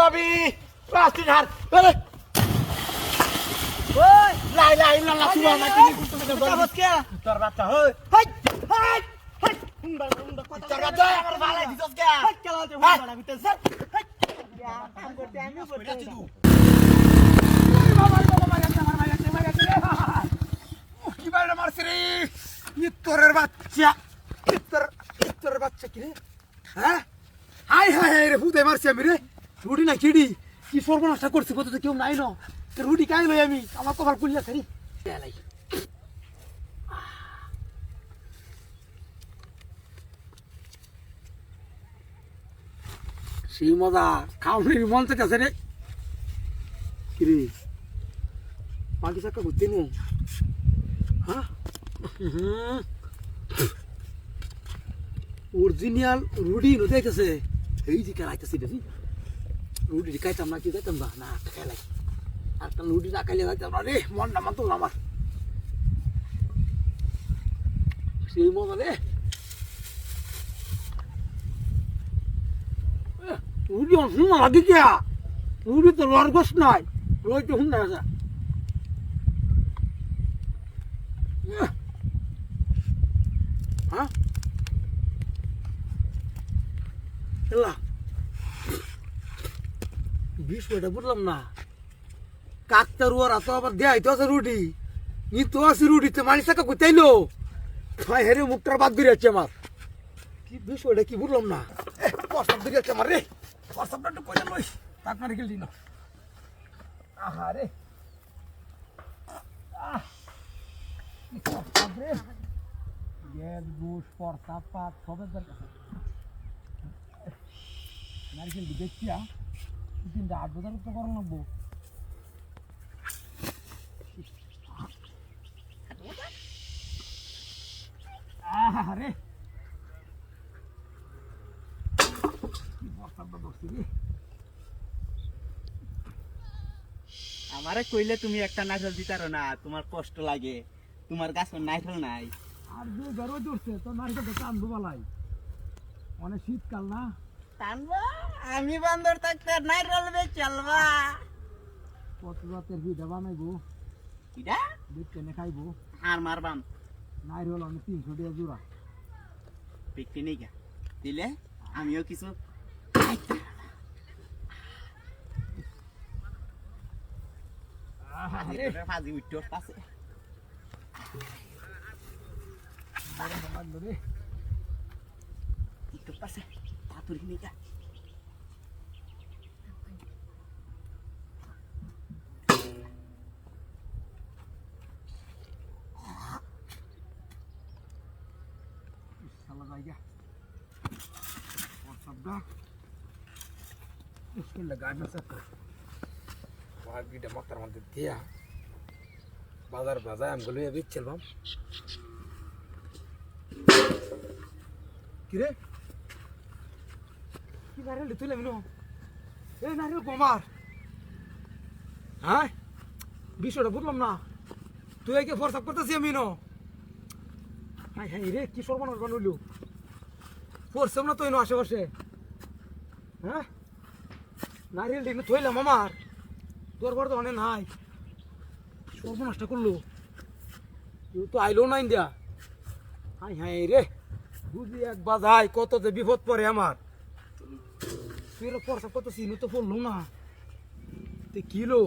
ভাবি প্লাস্টিক হার ওই লাই লাই লালা তুয়া না কি তোর বাচ্চা হই হাই হাই হাই তোর বাচ্চা আমার ভালাই দিছস কে চালাতে হুন্ডা ভিতর স্যার কাম করতে আমি করতে কি বাইরে মারছিস রে ইতরের বাচ্চা ইতরের বাচ্চা কি রে হ্যাঁ হাই হাই হাই রে হুদে মারছি আমি রে রুটি না কিডি কি সর্বনাশটা করছি কত তো কেউ নাই না রুটি খাই লই আমি আমার কপাল পুড়িয়া ছাড়ি লাই সেই মজা খাওয়ানোর মন চাইতেছে রে কিরে মাটি চাকা ঘুরতে নো হ্যাঁ অরিজিনাল রুডি নদী আইতেছে এই যে খেলাইতেছি দেখি রুটি খাইতাম না কি খাইতাম না খেলাই আর একটা রুটি না খাইলে খাইতাম না রে মন না মাতো আমার সেই মজা রে রুটি শুন না লাগে কে রুটি তো লড় গোস নাই রোজ তো শুন না আছে হ্যাঁ বিষয়টা বুঝলাম না কাকতার ওরা তো আবার দেয় তো আছে রুটি নি তো আছে রুটিতে মানি চাকা কোথাইলো হেরে মুখটার বাদ ধরে যাচ্ছে আমার কি বিষয়টা কি বুঝলাম না প্রস্তাব ধরে যাচ্ছে আমার রে প্রস্তাবটা একটু কইলে লই তাক মারি গেলি না আহা রে প্রস্তাব রে গ্যাস বুশ প্রস্তাব পাত সবের দরকার নারকেল দেখছি তিনটা 8,000 টাকা করা লাগবো আরে আমারে কইলে তুমি একটা নারকেল দিতারো না তোমার কষ্ট লাগে তোমার গাছে নারকেল নাই আর যে গরম জুড়ছে তো নারকেল তো টানবো বালাই অনেক শীতকাল না টানবো আমি বান্দর থাকতে নারকেল বেচলবা কত রাতের ভিড়া বানাইবো কিডা দেখতে নে খাইবো আর মারবাম নারকেল অনেক 300 টাকা জোড়া বিক্রি নেই গা দিলে আমিও কিছু ফাজি উঠতে পাশে উঠতে পাশে তাড়াতাড়ি নেই গা জায়গা সবটা মুশকিল লাগানো সব ভাগিটা মাথার মধ্যে দিয়া বাজার বাজার আমগুলো বেচছিলাম কিরে কি নারকেল তুলে মিনো এই নারকেল কমার হ্যাঁ বিষয়টা বুঝলাম না তুই একে ফরসাপ করতেছি আমি নো হাই হাই রে কি সর্বনাশ বানাইলো পড়ছাম না তুই নো আশেপাশে হ্যাঁ নারিয়েল ডিম থইলাম আমার তোর বড় তো অনেক নাই সর্বনাশটা করলো তুই তো আইলো না ইন্ডিয়া হাই হাই রে বুঝি এক বাজাই কত যে বিপদ পড়ে আমার তুই পড়ছা কত চিনি তো পড়লো না তে কিলো